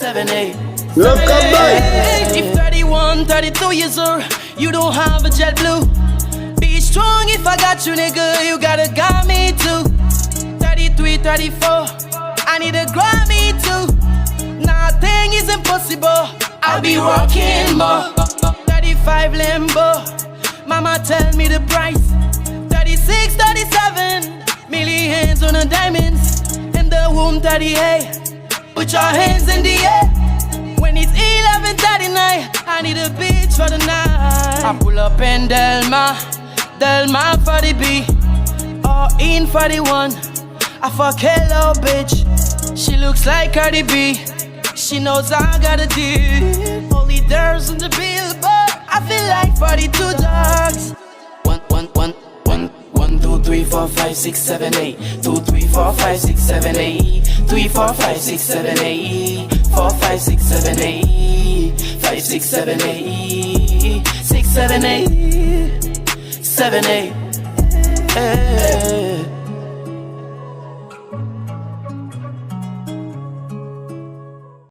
7, 8. Love come by. If 31, 32 years old, you don't have a jet blue. Be strong if I got you, nigga, you gotta got me too. 33, 34, I need a Grammy too. Nothing is impossible, I'll be rocking more. 35 Lambo, mama tell me the price. 36, 37, millions on the diamonds. In the womb 38, put your hands in the air. When it's 11:39, I need a bitch for the night. I pull up in Delma for the B, or in 41. I fuck hello bitch, she looks like Cardi B. She knows I got a deal. Only there's on the billboard, I feel like 42 dogs. 1, 2, 3, 4, 5, 6, 7, 8. 2, 3, 4, 5, 6, 7, 8. 3, 4, 5, 6, 7, 8. 4, 5, 6, 7, 8. 5, 6, 7, 8. 6, 7, 8. 7, 8.